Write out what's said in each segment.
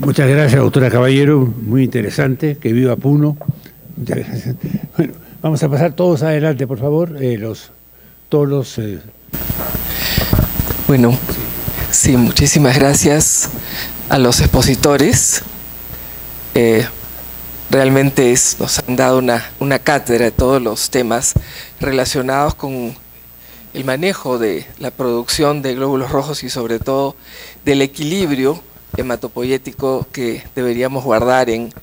Muchas gracias, doctora Caballero, muy interesante, que viva Puno. Muchas gracias. Bueno, vamos a pasar todos adelante, por favor, Bueno, sí, muchísimas gracias a los expositores. Realmente nos han dado una cátedra de todos los temas relacionados con el manejo de la producción de glóbulos rojos y sobre todo del equilibrio hematopoyético que deberíamos guardar en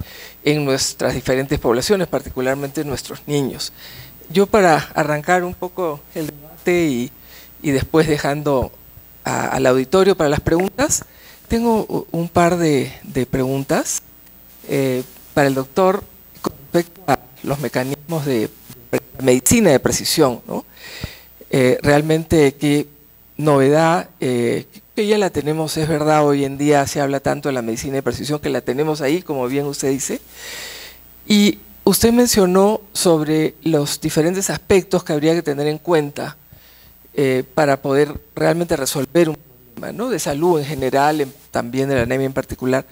nuestras diferentes poblaciones, particularmente en nuestros niños. Yo, para arrancar un poco el debate y después dejando al auditorio para las preguntas, tengo un par de preguntas para el doctor con respecto a los mecanismos de medicina de precisión, ¿no? Realmente qué novedad, que ya la tenemos, es verdad, hoy en día se habla tanto de la medicina de precisión que la tenemos ahí, como bien usted dice. Y usted mencionó sobre los diferentes aspectos que habría que tener en cuenta para poder realmente resolver un problema, ¿no?, de salud en general, también de la anemia en particular.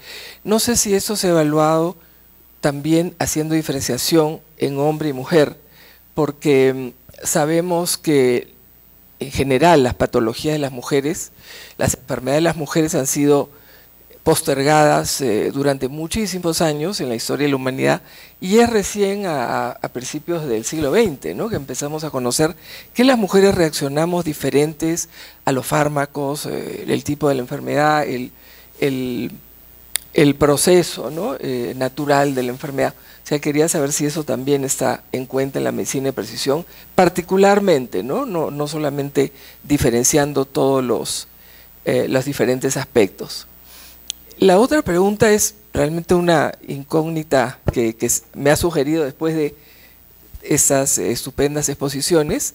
No sé si eso se ha evaluado también haciendo diferenciación en hombre y mujer, porque sabemos que en general las patologías de las mujeres, las enfermedades de las mujeres han sido postergadas durante muchísimos años en la historia de la humanidad, y es recién a principios del siglo XX, ¿no?, que empezamos a conocer que las mujeres reaccionamos diferentes a los fármacos, el tipo de la enfermedad, el proceso, ¿no?, natural de la enfermedad. O sea, quería saber si eso también está en cuenta en la medicina de precisión, particularmente, no solamente diferenciando todos los diferentes aspectos. La otra pregunta es realmente una incógnita que me ha sugerido después de esas estupendas exposiciones.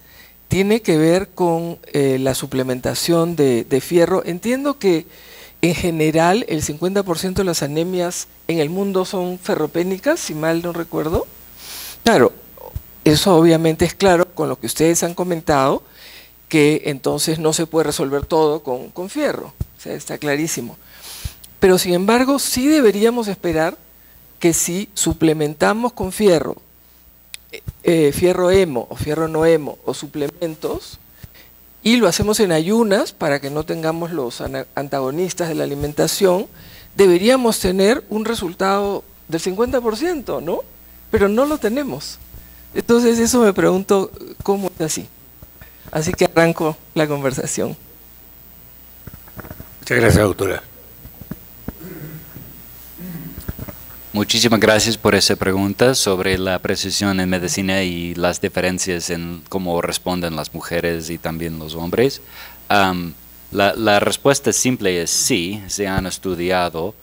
Tiene que ver con la suplementación de fierro. Entiendo que en general el 50% de las anemias en el mundo son ferropénicas, si mal no recuerdo. Claro, eso obviamente es claro con lo que ustedes han comentado, que entonces no se puede resolver todo con fierro, o sea, está clarísimo. Pero sin embargo, sí deberíamos esperar que si suplementamos con fierro, fierro hemo o fierro no hemo o suplementos, y lo hacemos en ayunas para que no tengamos los antagonistas de la alimentación, deberíamos tener un resultado del 50%, ¿no? Pero no lo tenemos. Entonces eso me pregunto, ¿cómo es así? Así que arranco la conversación. Muchas gracias, doctora. Muchísimas gracias por esa pregunta sobre la precisión en medicina y las diferencias en cómo responden las mujeres y también los hombres. La respuesta simple es sí, se han estudiado,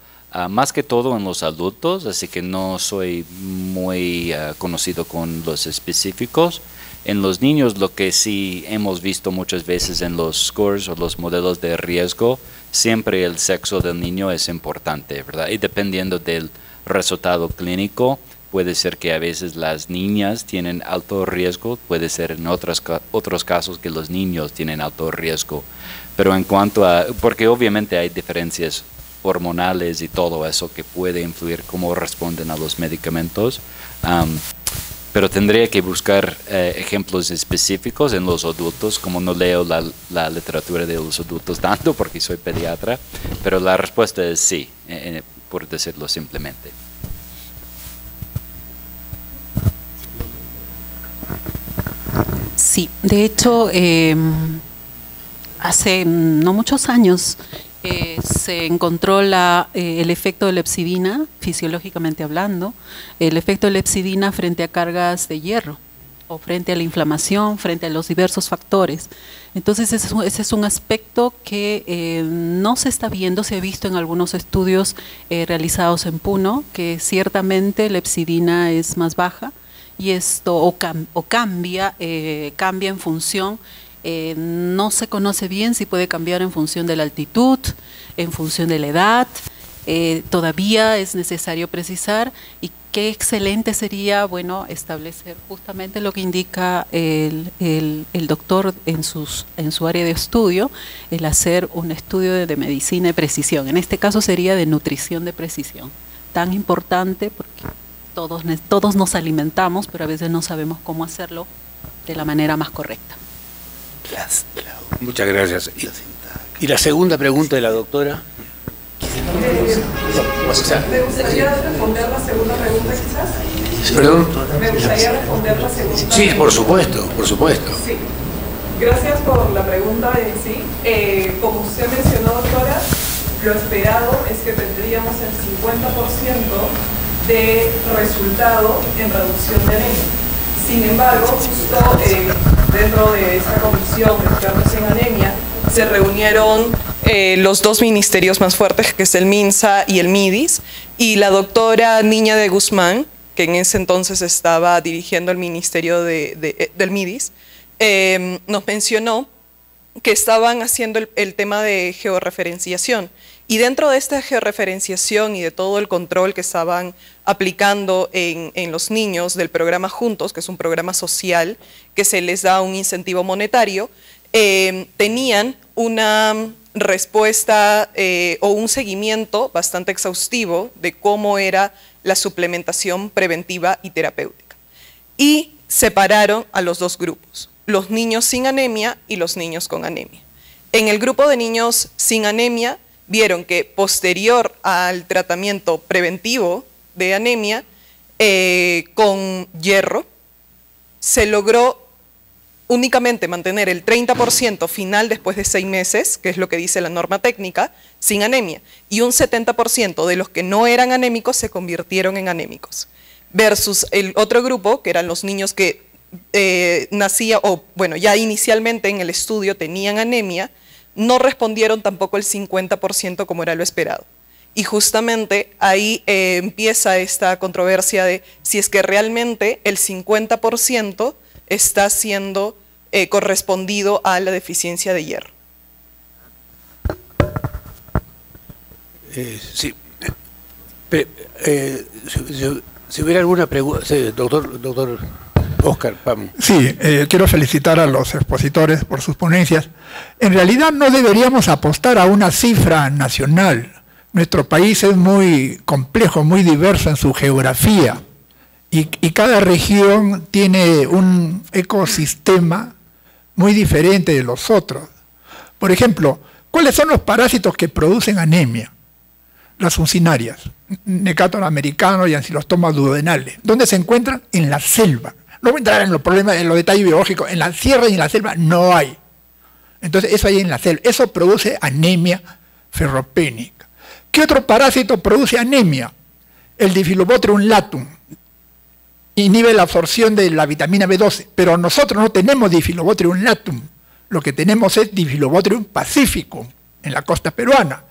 más que todo en los adultos, así que no soy muy conocido con los específicos. En los niños, lo que sí hemos visto muchas veces en los scores o los modelos de riesgo, siempre el sexo del niño es importante, ¿verdad? Y dependiendo del resultado clínico, puede ser que a veces las niñas tienen alto riesgo, puede ser en otros casos que los niños tienen alto riesgo. Pero en cuanto a, porque obviamente hay diferencias hormonales y todo eso que puede influir cómo responden a los medicamentos, pero tendría que buscar ejemplos específicos en los adultos, como no leo la literatura de los adultos tanto porque soy pediatra, pero la respuesta es sí, por decirlo simplemente. Sí, de hecho, hace no muchos años se encontró el efecto de la epsidina, fisiológicamente hablando, el efecto de la epsidina frente a cargas de hierro, o frente a la inflamación, frente a los diversos factores. Entonces ese es un aspecto que no se está viendo, se ha visto en algunos estudios realizados en Puno, que ciertamente la epsidina es más baja, y esto cambia en función, no se conoce bien si puede cambiar en función de la altitud, en función de la edad, todavía es necesario precisar, y qué excelente sería, bueno, establecer justamente lo que indica el doctor en su área de estudio, el hacer un estudio de medicina de precisión. En este caso sería de nutrición de precisión. Tan importante porque todos nos alimentamos, pero a veces no sabemos cómo hacerlo de la manera más correcta. Muchas gracias. ¿Y la segunda pregunta de la doctora? ¿Me gustaría responder la segunda pregunta quizás? ¿Perdón? ¿Me gustaría responder la segunda? Sí, por supuesto, por supuesto. Sí. Gracias por la pregunta en sí. Como usted mencionó, doctora, lo esperado es que tendríamos el 50% de resultado en reducción de anemia. Sin embargo, justo dentro de esta comisión de expertos en anemia se reunieron los dos ministerios más fuertes, que es el MINSA y el MIDIS, y la doctora Niña de Guzmán, que en ese entonces estaba dirigiendo el ministerio del MIDIS, nos mencionó que estaban haciendo el tema de georreferenciación. Y dentro de esta georreferenciación y de todo el control que estaban aplicando en los niños del programa Juntos, que es un programa social que se les da un incentivo monetario, tenían una respuesta o un seguimiento bastante exhaustivo de cómo era la suplementación preventiva y terapéutica. Y separaron a los dos grupos, los niños sin anemia y los niños con anemia. En el grupo de niños sin anemia, vieron que posterior al tratamiento preventivo de anemia con hierro, se logró únicamente mantener el 30% final después de 6 meses, que es lo que dice la norma técnica, sin anemia, y un 70% de los que no eran anémicos se convirtieron en anémicos, versus el otro grupo, que eran los niños que ya inicialmente en el estudio tenían anemia, no respondieron tampoco el 50% como era lo esperado. Y justamente ahí empieza esta controversia de si es que realmente el 50% está siendo correspondido a la deficiencia de hierro. Sí. Si hubiera alguna pregunta, doctor Oscar, vamos. Sí, quiero felicitar a los expositores por sus ponencias. En realidad no deberíamos apostar a una cifra nacional. Nuestro país es muy complejo, muy diverso en su geografía y cada región tiene un ecosistema muy diferente de los otros. Por ejemplo, ¿cuáles son los parásitos que producen anemia? Las funcionarias, Necator americano y Ancylostoma duodenale. ¿Dónde se encuentran? En la selva. No voy a entrar en los problemas, en los detalles biológicos. En la sierra y en la selva no hay. Entonces, eso hay en la selva. Eso produce anemia ferropénica. ¿Qué otro parásito produce anemia? El Diphyllobothrium latum. Inhibe la absorción de la vitamina B12. Pero nosotros no tenemos Diphyllobothrium latum. Lo que tenemos es Diphyllobothrium pacificum en la costa peruana.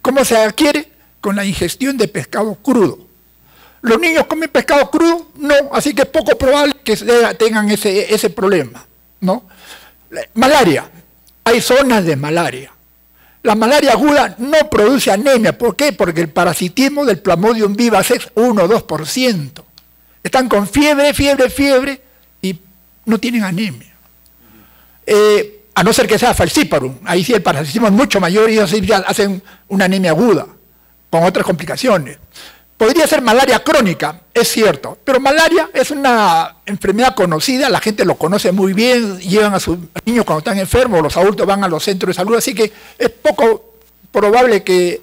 ¿Cómo se adquiere? Con la ingestión de pescado crudo. ¿Los niños comen pescado crudo? No, así que es poco probable que tengan ese problema, ¿no? Malaria. Hay zonas de malaria. La malaria aguda no produce anemia. ¿Por qué? Porque el parasitismo del Plasmodium vivax es 1 o 2%. Están con fiebre y no tienen anemia. A no ser que sea falciparum. Ahí sí el parasitismo es mucho mayor y ellos sí ya hacen una anemia aguda, con otras complicaciones. Podría ser malaria crónica, es cierto, pero malaria es una enfermedad conocida, la gente lo conoce muy bien, llevan a sus niños cuando están enfermos, los adultos van a los centros de salud, así que es poco probable que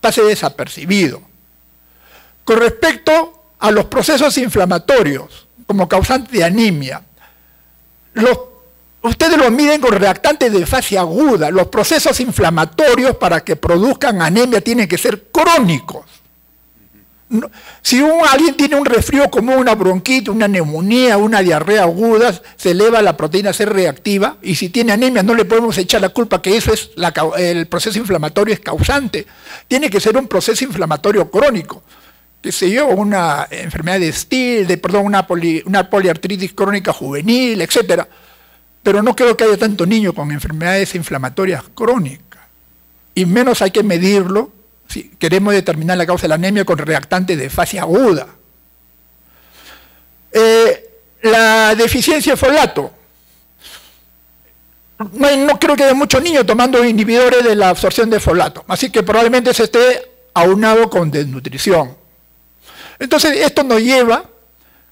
pase desapercibido. Con respecto a los procesos inflamatorios como causantes de anemia, ustedes los miden con reactantes de fase aguda. Los procesos inflamatorios para que produzcan anemia tienen que ser crónicos. Si alguien tiene un resfrío como una bronquitis, una neumonía, una diarrea aguda, se eleva la proteína C reactiva, y si tiene anemia no le podemos echar la culpa que eso es el proceso inflamatorio es causante. Tiene que ser un proceso inflamatorio crónico, qué sé yo, una enfermedad de Still, una poliartritis crónica juvenil, etcétera. Pero no creo que haya tanto niño con enfermedades inflamatorias crónicas. Y menos hay que medirlo si queremos determinar la causa de la anemia con reactantes de fase aguda. La deficiencia de folato. No creo que haya muchos niños tomando inhibidores de la absorción de folato, así que probablemente se esté aunado con desnutrición. Entonces esto nos lleva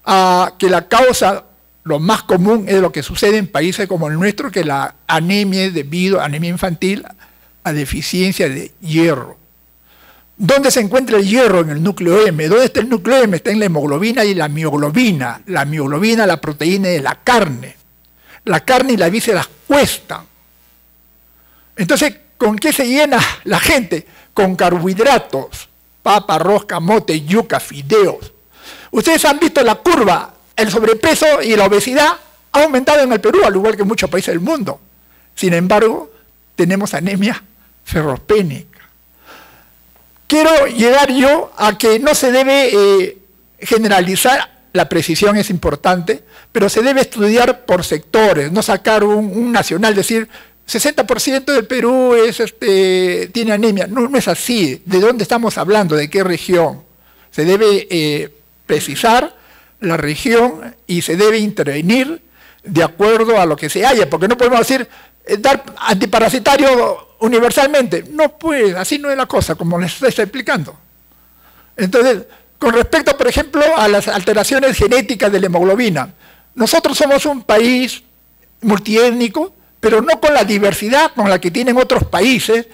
a que la causa, lo más común, es lo que sucede en países como el nuestro, que la anemia es debido a anemia infantil, a deficiencia de hierro. ¿Dónde se encuentra el hierro? En el núcleo M. ¿Dónde está el núcleo M? Está en la hemoglobina y la mioglobina. La mioglobina, la proteína de la carne. La carne y las vísceras cuestan. Entonces, ¿con qué se llena la gente? Con carbohidratos, papa, arroz, camote, yuca, fideos. Ustedes han visto la curva, el sobrepeso y la obesidad ha aumentado en el Perú, al igual que en muchos países del mundo. Sin embargo, tenemos anemia ferropénica. Quiero llegar yo a que no se debe generalizar. La precisión es importante, pero se debe estudiar por sectores, no sacar un nacional, decir 60% del Perú tiene anemia. No, no es así. ¿De dónde estamos hablando? ¿De qué región? Se debe precisar la región y se debe intervenir de acuerdo a lo que se haya, porque no podemos decir dar antiparasitario universalmente. No, pues, así no es la cosa, como les estoy explicando. Entonces, con respecto, por ejemplo, a las alteraciones genéticas de la hemoglobina, nosotros somos un país multiétnico, pero no con la diversidad con la que tienen otros países,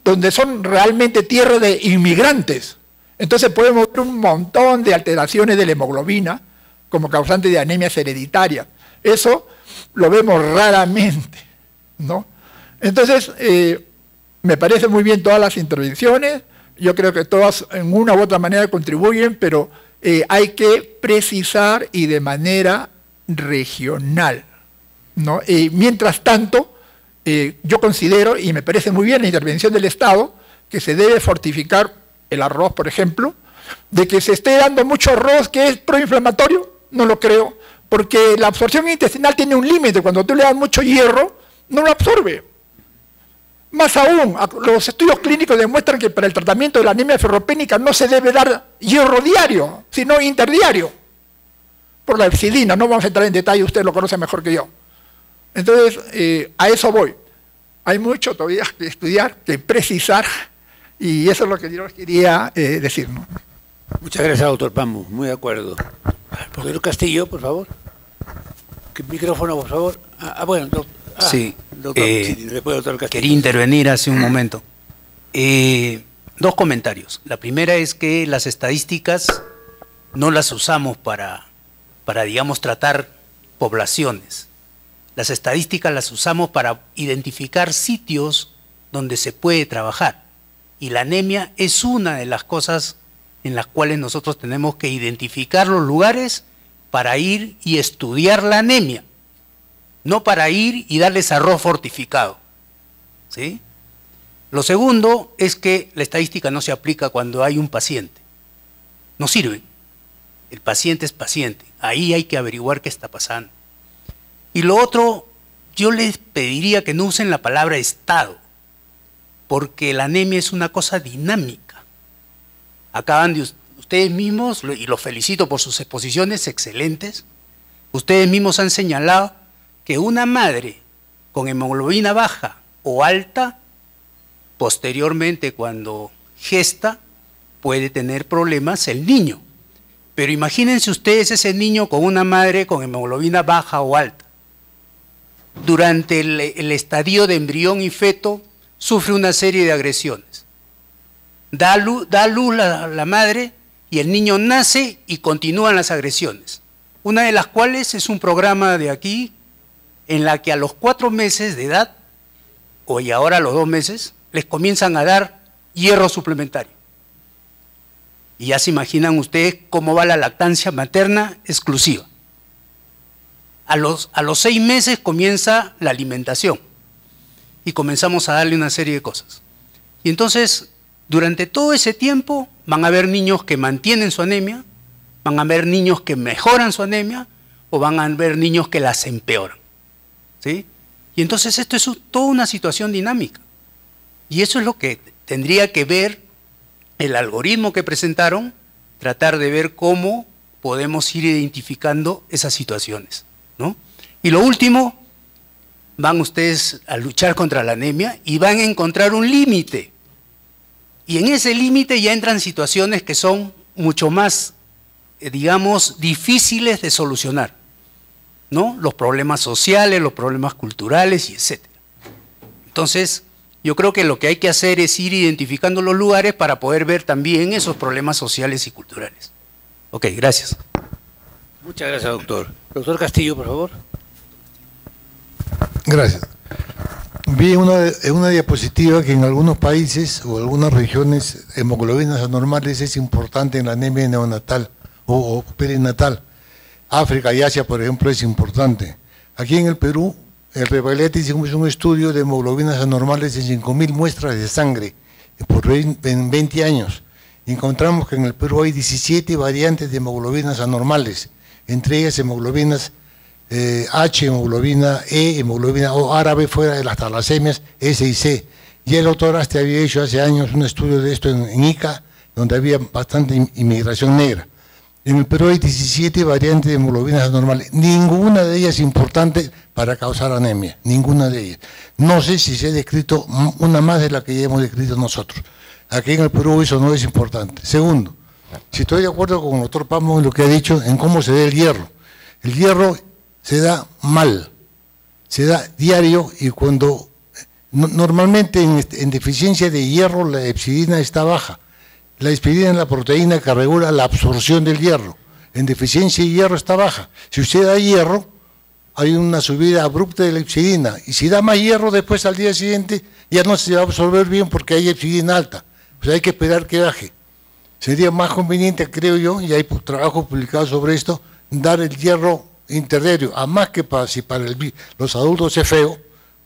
donde son realmente tierra de inmigrantes. Entonces podemos ver un montón de alteraciones de la hemoglobina como causante de anemias hereditarias. Eso lo vemos raramente, ¿no? Entonces, me parece muy bien todas las intervenciones. Yo creo que todas en una u otra manera contribuyen, pero hay que precisar y de manera regional, ¿no? Mientras tanto, yo considero, y me parece muy bien la intervención del Estado, que se debe fortificar el arroz, por ejemplo. De que se esté dando mucho arroz que es proinflamatorio, no lo creo, porque la absorción intestinal tiene un límite. Cuando tú le das mucho hierro, no lo absorbe. Más aún, los estudios clínicos demuestran que para el tratamiento de la anemia ferropénica no se debe dar hierro diario, sino interdiario, por la epsidina. No vamos a entrar en detalle, usted lo conoce mejor que yo. Entonces, a eso voy. Hay mucho todavía que estudiar, que precisar, y eso es lo que yo quería decir, ¿no? Muchas gracias, doctor Pamo, muy de acuerdo. Profesor Castillo, por favor. Micrófono, por favor. Bueno, sí, doctor, después, doctor Castillo. Quería intervenir hace un momento. Dos comentarios. La primera es que las estadísticas no las usamos para digamos, tratar poblaciones. Las estadísticas las usamos para identificar sitios donde se puede trabajar. Y la anemia es una de las cosas en las cuales nosotros tenemos que identificar los lugares para ir y estudiar la anemia, no para ir y darles arroz fortificado, ¿sí? Lo segundo es que la estadística no se aplica cuando hay un paciente. No sirve. El paciente es paciente. Ahí hay que averiguar qué está pasando. Y lo otro, yo les pediría que no usen la palabra estado, porque la anemia es una cosa dinámica. Acaban de ustedes mismos, y los felicito por sus exposiciones excelentes, ustedes mismos han señalado que una madre con hemoglobina baja o alta, posteriormente cuando gesta, puede tener problemas el niño. Pero imagínense ustedes ese niño con una madre con hemoglobina baja o alta. Durante el estadio de embrión y feto sufre una serie de agresiones. Da a luz la madre y el niño nace y continúan las agresiones. Una de las cuales es un programa de aquí en la que a los 4 meses de edad, y ahora a los 2 meses, les comienzan a dar hierro suplementario. Y ya se imaginan ustedes cómo va la lactancia materna exclusiva. A los 6 meses comienza la alimentación y comenzamos a darle una serie de cosas. Y entonces, durante todo ese tiempo van a haber niños que mantienen su anemia, van a haber niños que mejoran su anemia o van a haber niños que las empeoran, ¿sí? Y entonces esto es toda una situación dinámica. Y eso es lo que tendría que ver el algoritmo que presentaron, tratar de ver cómo podemos ir identificando esas situaciones, ¿no? Y lo último, van ustedes a luchar contra la anemia y van a encontrar un límite. Y en ese límite ya entran situaciones que son mucho más, digamos, difíciles de solucionar, ¿no? Los problemas sociales, los problemas culturales y etcétera. Entonces, yo creo que lo que hay que hacer es ir identificando los lugares para poder ver también esos problemas sociales y culturales. Ok, gracias. Muchas gracias, doctor. Doctor Castillo, por favor. Gracias. Vi en una diapositiva que en algunos países o algunas regiones hemoglobinas anormales es importante en la anemia neonatal o perinatal. África y Asia, por ejemplo, es importante. Aquí en el Perú, en Revalete hicimos un estudio de hemoglobinas anormales en 5.000 muestras de sangre por 20 años. Encontramos que en el Perú hay 17 variantes de hemoglobinas anormales, entre ellas hemoglobinas H, hemoglobina E, hemoglobina O árabe fuera de las talasemias, S y C. Y el doctor Aste había hecho hace años un estudio de esto en Ica, donde había bastante inmigración negra. En el Perú hay 17 variantes de hemoglobinas anormales, ninguna de ellas importante para causar anemia, ninguna de ellas. No sé si se ha descrito una más de la que ya hemos descrito nosotros. Aquí en el Perú eso no es importante. Segundo, si estoy de acuerdo con el doctor Pamo en lo que ha dicho en cómo se da el hierro. El hierro se da mal, se da diario y cuando normalmente en deficiencia de hierro la hepcidina está baja. La hepcidina es la proteína que regula la absorción del hierro. En deficiencia de hierro está baja. Si usted da hierro, hay una subida abrupta de la hepcidina. Y si da más hierro, después al día siguiente ya no se va a absorber bien porque hay hepcidina alta. Pues hay que esperar que baje. Sería más conveniente, creo yo, y hay trabajos publicados sobre esto, dar el hierro interdiario. Además que si para los adultos es feo,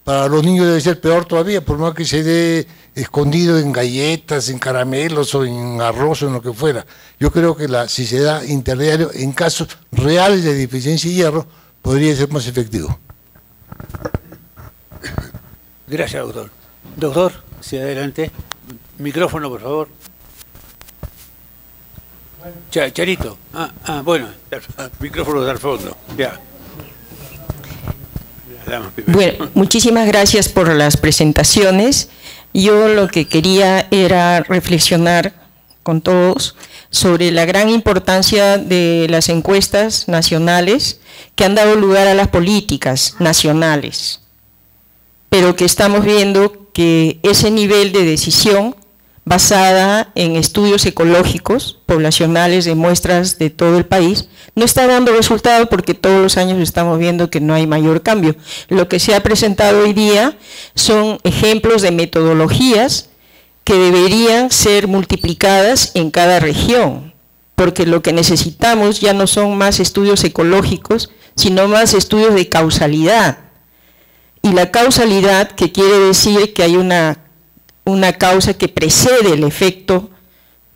para los niños debe ser peor todavía, por más que se dé escondido en galletas, en caramelos o en arroz o en lo que fuera. Yo creo que si se da interdiario en casos reales de deficiencia de hierro, podría ser más efectivo. Gracias, doctor. Doctor, sí, adelante. Micrófono, por favor. Charito. Bueno, micrófono al fondo. Ya. Bueno, muchísimas gracias por las presentaciones. Yo lo que quería era reflexionar con todos sobre la gran importancia de las encuestas nacionales que han dado lugar a las políticas nacionales, pero que estamos viendo que ese nivel de decisión basada en estudios ecológicos poblacionales de muestras de todo el país, no está dando resultado porque todos los años estamos viendo que no hay mayor cambio. Lo que se ha presentado hoy día son ejemplos de metodologías que deberían ser multiplicadas en cada región, porque lo que necesitamos ya no son más estudios ecológicos, sino más estudios de causalidad. Y la causalidad, que quiere decir que hay una causa que precede el efecto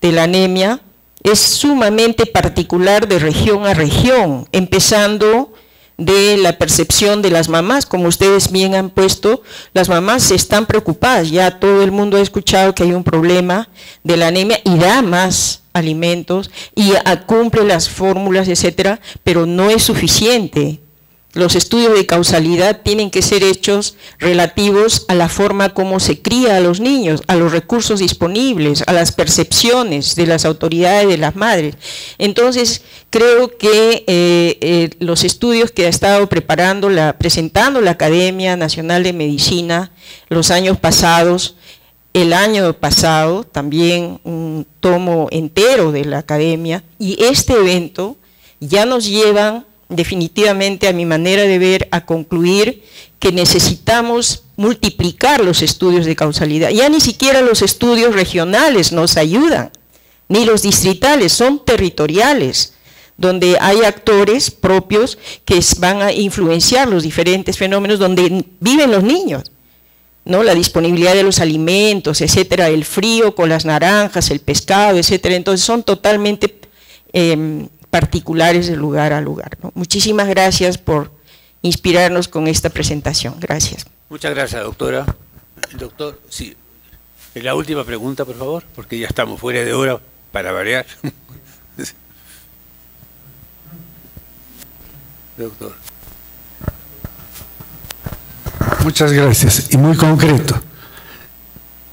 de la anemia, es sumamente particular de región a región, empezando de la percepción de las mamás. Como ustedes bien han puesto, las mamás están preocupadas, ya todo el mundo ha escuchado que hay un problema de la anemia y da más alimentos y cumple las fórmulas, etcétera, pero no es suficiente. Los estudios de causalidad tienen que ser hechos relativos a la forma como se cría a los niños, a los recursos disponibles, a las percepciones de las autoridades, de las madres. Entonces, creo que los estudios que ha estado presentando la Academia Nacional de Medicina los años pasados, el año pasado también un tomo entero de la Academia, y este evento ya nos llevan definitivamente, a mi manera de ver, a concluir que necesitamos multiplicar los estudios de causalidad. Ya ni siquiera los estudios regionales nos ayudan, ni los distritales, son territoriales, donde hay actores propios que van a influenciar los diferentes fenómenos donde viven los niños, ¿no? La disponibilidad de los alimentos, etcétera, el frío con las naranjas, el pescado, etcétera. Entonces son totalmente particulares de lugar a lugar, ¿no? Muchísimas gracias por inspirarnos con esta presentación. Gracias. Muchas gracias, doctora. Doctor, sí. La última pregunta, por favor, porque ya estamos fuera de hora para variar. doctor. Muchas gracias. Y muy concreto.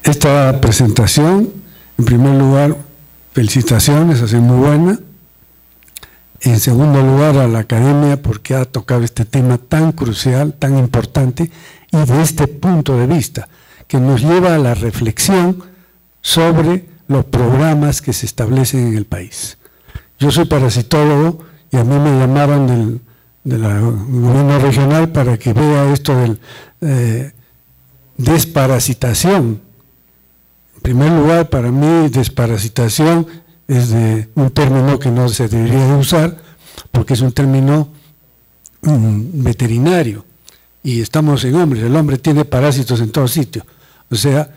Esta presentación, en primer lugar, felicitaciones, ha sido muy buena. En segundo lugar, a la academia, porque ha tocado este tema tan crucial, tan importante, y de este punto de vista, que nos lleva a la reflexión sobre los programas que se establecen en el país. Yo soy parasitólogo y a mí me llamaron del gobierno regional para que vea esto de desparasitación. En primer lugar, para mí, desparasitación es un término que no se debería de usar, porque es un término veterinario, y estamos en hombres, el hombre tiene parásitos en todo sitio. O sea,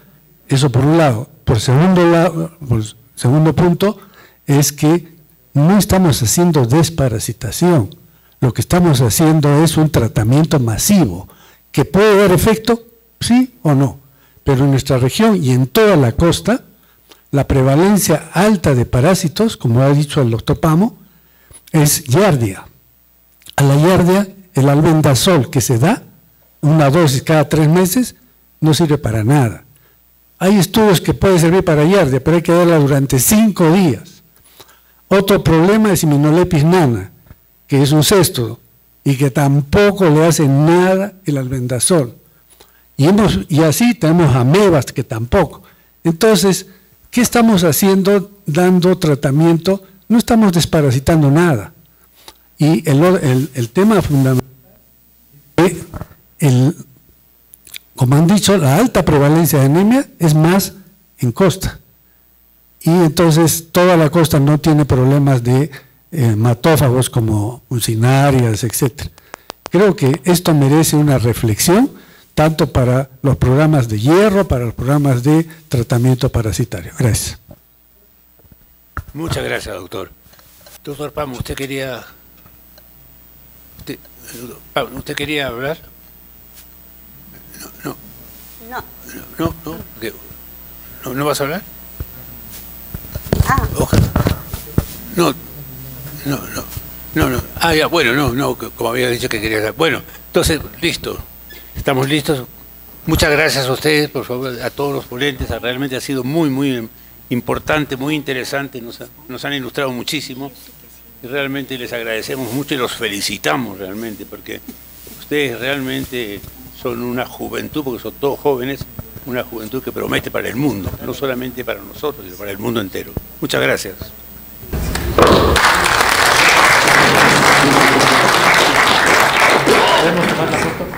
eso por un lado. Por segundo punto, es que no estamos haciendo desparasitación, lo que estamos haciendo es un tratamiento masivo, que puede dar efecto, sí o no, pero en nuestra región y en toda la costa, la prevalencia alta de parásitos, como ha dicho el doctor Pamo, es giardia. A la giardia, el albendazol que se da, una dosis cada 3 meses, no sirve para nada. Hay estudios que puede servir para giardia, pero hay que darla durante 5 días. Otro problema es Immunolepis nana, que es un cesto, y que tampoco le hace nada el albendazol. Y así tenemos amebas que tampoco. Entonces, ¿qué estamos haciendo dando tratamiento? No estamos desparasitando nada. Y el tema fundamental es, como han dicho, la alta prevalencia de anemia es más en costa. Y entonces toda la costa no tiene problemas de hematófagos como ursinarias, etc. Creo que esto merece una reflexión, tanto para los programas de hierro, para los programas de tratamiento parasitario. Gracias. Muchas gracias, doctor. Doctor Pamo, ¿usted quería hablar? ¿No vas a hablar? Ojalá. No. Ah, ya, bueno, no, como había dicho que quería hablar. Bueno, entonces, listo. Estamos listos. Muchas gracias a ustedes, por favor, a todos los ponentes. Realmente ha sido muy, muy importante, muy interesante. Nos han ilustrado muchísimo. Y realmente les agradecemos mucho y los felicitamos realmente, porque ustedes realmente son una juventud, porque son todos jóvenes, una juventud que promete para el mundo, no solamente para nosotros, sino para el mundo entero. Muchas gracias. ¿Podemos tomar la foto?